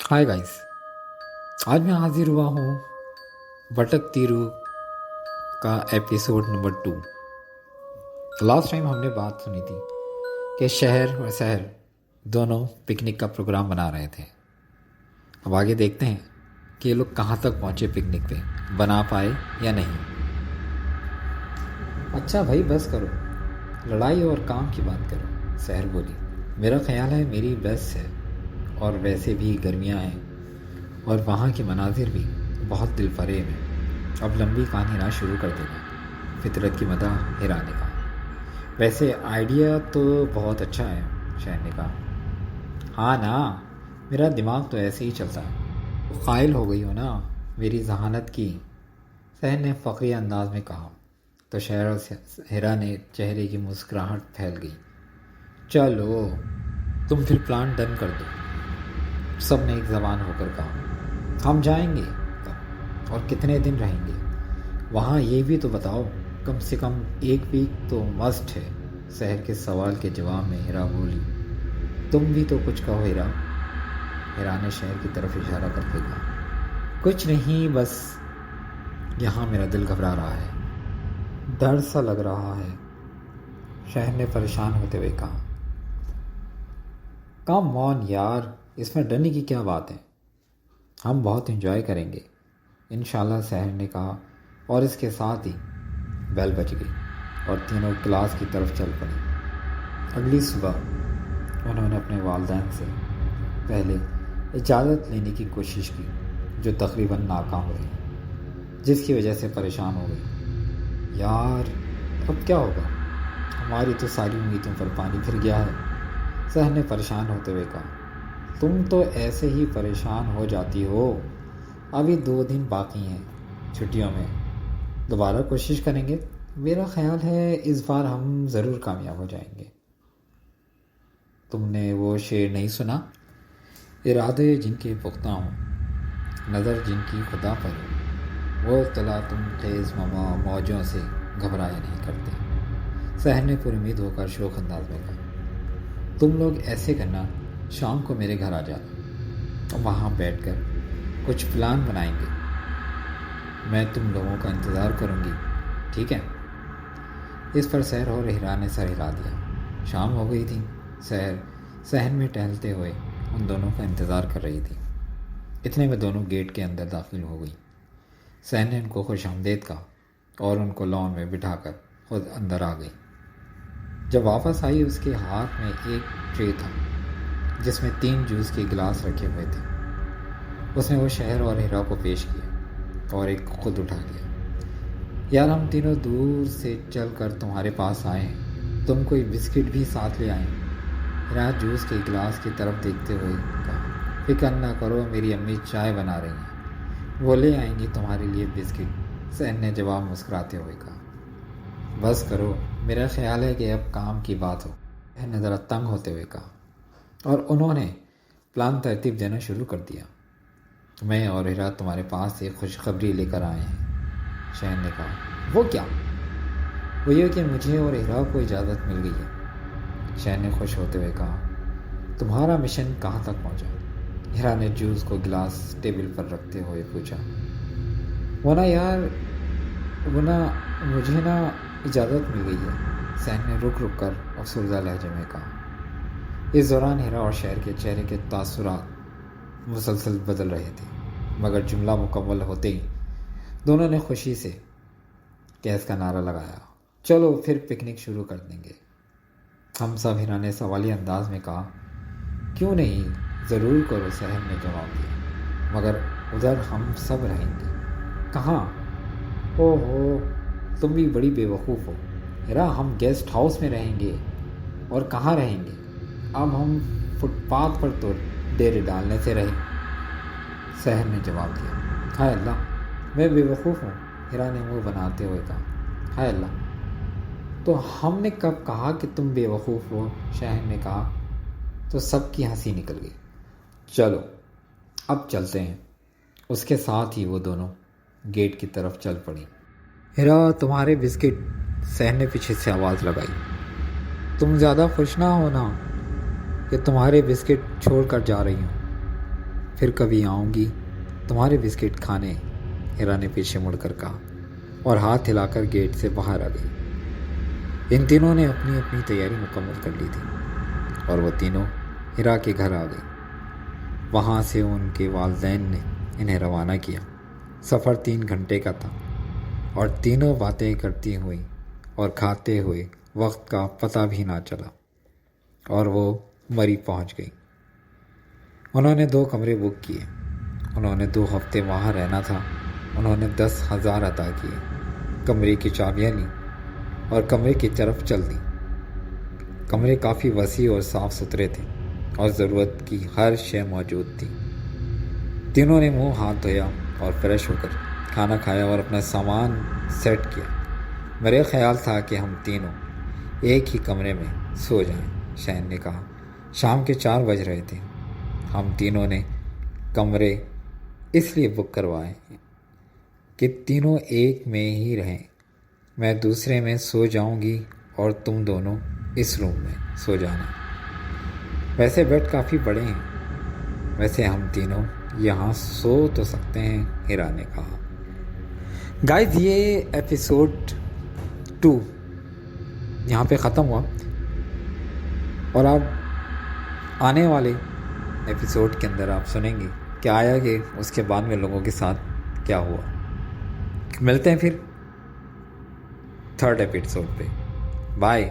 Hi guys. आज मैं हाजिर हुआ हूँ भटकती रूह का एपिसोड नंबर 2। लास्ट टाइम हमने बात सुनी थी कि शहर और शहर दोनों पिकनिक का प्रोग्राम बना रहे थे। अब आगे देखते हैं कि ये लोग कहाँ तक पहुँचे पिकनिक पे, बना पाए या नहीं। अच्छा भाई बस करो, लड़ाई और काम की बात करो, शहर बोली। मेरा ख्याल है मेरी बस है, और वैसे भी गर्मियाँ हैं और वहाँ के मनाजिर भी बहुत दिलफरेब हैं। अब लंबी कहानी ना शुरू कर देना, फितरत की मदह हिराने का। वैसे आइडिया तो बहुत अच्छा है, शहर ने कहा। हाँ ना, मेरा दिमाग तो ऐसे ही चलता है। कायल हो गई हो ना मेरी जहानत की, शहर ने फ़ख्री अंदाज में कहा। तो शहर और हिरा ने चेहरे की मुस्कुराहट फैल गई। चलो तुम फिर प्लान डन कर दो, सब ने एक ज़बान होकर कहा। हम जाएंगे कब और कितने दिन रहेंगे वहाँ, ये भी तो बताओ। कम से कम 1 वीक तो मस्ट है। शहर के सवाल के जवाब में हिरा बोली। तुम भी तो कुछ कहो हिरा। हिरा ने शहर की तरफ इशारा करके कहा। कुछ नहीं, बस यहाँ मेरा दिल घबरा रहा है, डर सा लग रहा है, शहर ने परेशान होते हुए कहा। कम ऑन यार, इसमें डरने की क्या बात है, हम बहुत एंजॉय करेंगे इंशाल्लाह, शहर ने कहा। और इसके साथ ही बेल बज गई और तीनों क्लास की तरफ चल पड़ी। अगली सुबह उन्होंने अपने वालिदैन से पहले इजाज़त लेने की कोशिश की, जो तकरीबन नाकाम रही, जिसकी वजह से परेशान हो गई। यार अब क्या होगा, हमारी तो सारी उम्मीदों पर पानी फिर गया है, शहर ने परेशान होते हुए कहा। तुम तो ऐसे ही परेशान हो जाती हो। अभी 2 दिन बाकी हैं छुट्टियों में, दोबारा कोशिश करेंगे। मेरा ख्याल है इस बार हम ज़रूर कामयाब हो जाएंगे। तुमने वो शेर नहीं सुना, इरादे जिनके पुख्ता हों, नज़र जिनकी खुदा पर हो, वो तला तुम खेज़ ममा मौजों से घबराया नहीं करते, शहर ने पुरुमीद होकर शोख अंदाज में कहा। तुम लोग ऐसे करना, शाम को मेरे घर आ जाना और वहाँ बैठकर कुछ प्लान बनाएंगे। मैं तुम लोगों का इंतज़ार करूँगी, ठीक है। इस पर शहर और हिरा ने सर हिला दिया। शाम हो गई थी। शहर में टहलते हुए उन दोनों का इंतज़ार कर रही थी। इतने में दोनों गेट के अंदर दाखिल हो गई। शहर ने उनको खुशामदीद कहा और उनको लॉन में बिठाकर खुद अंदर आ गई। जब वापस आई, उसके हाथ में एक ट्रे था जिसमें 3 जूस के गिलास रखे हुए थे। उसने वो शहर और हिरा को पेश किया और एक खुद उठा लिया। यार हम तीनों दूर से चल कर तुम्हारे पास आए हैं, तुम कोई बिस्किट भी साथ ले आए। हिरा जूस के गिलास की तरफ देखते हुए कहा। फिक्र ना करो, मेरी अम्मी चाय बना रही हैं, वो ले आएंगी तुम्हारे लिए बिस्किट, शहर ने जवाब मुस्कुराते हुए कहा। बस करो, मेरा ख्याल है कि अब काम की बात हो, शहर ने ज़रा तंग होते हुए कहा। और उन्होंने प्लान तरतीब देना शुरू कर दिया। मैं और हिरा तुम्हारे पास एक खुशखबरी लेकर आए हैं, शहर ने कहा। वो क्या? वो ये कि मुझे और हिरा को इजाज़त मिल गई है, शहर ने खुश होते हुए कहा। तुम्हारा मिशन कहाँ तक पहुँचा? हिरा ने जूस को गिलास टेबल पर रखते हुए पूछा। वो ना यार, मुझे ना इजाज़त मिल गई है, शहर ने रुक कर अफसरदा लहजे में कहा। इस दौरान हिरा और शहर के चेहरे के तासुरात मुसलसल बदल रहे थे, मगर जुमला मुकम्मल होते ही दोनों ने खुशी से कैस का नारा लगाया। चलो फिर पिकनिक शुरू कर देंगे हम सब, हिरा ने सवाली अंदाज में कहा। क्यों नहीं, ज़रूर करो, शहर ने जवाब दिया, मगर उधर हम सब रहेंगे। कहाँ? ओहो, तुम भी बड़ी बेवकूफ़ हो हिरा, हम गेस्ट हाउस में रहेंगे। और कहाँ रहेंगे? अब हम फुटपाथ पर तो डेरे डालने से रहे, शहर ने जवाब दिया। हाय अल्लाह, मैं बेवकूफ़ हूँ, हिरा ने मुँह बनाते हुए कहा। हाय अल्लाह, तो हमने कब कहा कि तुम बेवकूफ़ हो, शहर ने कहा। तो सबकी हंसी निकल गई। चलो अब चलते हैं। उसके साथ ही वो दोनों गेट की तरफ चल पड़ी। हिरा तुम्हारे बिस्किट, शहर ने पीछे से आवाज़ लगाई। तुम ज़्यादा खुश ना हो ना कि तुम्हारे बिस्किट छोड़ कर जा रही हूँ, پھر کبھی آؤں گی تمہارے بسکٹ کھانے، ہیرا نے پیچھے مڑ کر کہا اور ہاتھ ہلا کر گیٹ سے باہر آ گئی۔ ان تینوں نے اپنی اپنی تیاری مکمل کر لی تھی اور وہ تینوں ہیرا کے گھر آ گئی۔ وہاں سے ان کے والدین نے انہیں روانہ کیا۔ سفر 3 گھنٹے کا تھا اور تینوں باتیں کرتی ہوئی اور کھاتے ہوئے وقت کا پتہ بھی نہ چلا اور وہ مری پہنچ گئی۔ انہوں نے 2 کمرے بک کیے۔ انہوں نے 2 ہفتے وہاں رہنا تھا۔ انہوں نے 10,000 عطا کیے، کمرے کی چابیاں لیں اور کمرے کی طرف چل دیں۔ کمرے کافی وسیع اور صاف ستھرے تھے اور ضرورت کی ہر شے موجود تھی۔ تینوں نے منہ ہاتھ دھویا اور فریش ہو کر کھانا کھایا اور اپنا سامان سیٹ کیا۔ میرا خیال تھا کہ ہم تینوں ایک ہی کمرے میں سو جائیں، شین نے کہا۔ شام کے 4 بج رہے تھے۔ ہم تینوں نے کمرے اس لیے بک کروائے کہ تینوں ایک میں ہی رہیں۔ میں دوسرے میں سو جاؤں گی اور تم دونوں اس روم میں سو جانا۔ ویسے بیڈ کافی بڑے ہیں، ویسے ہم تینوں یہاں سو تو سکتے ہیں، ہیرا نے کہا۔ گائز، یہ ایپیسوڈ 2 یہاں پہ ختم ہوا اور اب آنے والے ایپیسوڈ کے اندر آپ سنیں گے کہ آیا کہ اس کے بعد میں لوگوں کے ساتھ کیا ہوا۔ ملتے ہیں پھر 3rd ایپیسوڈ پہ۔ بائے۔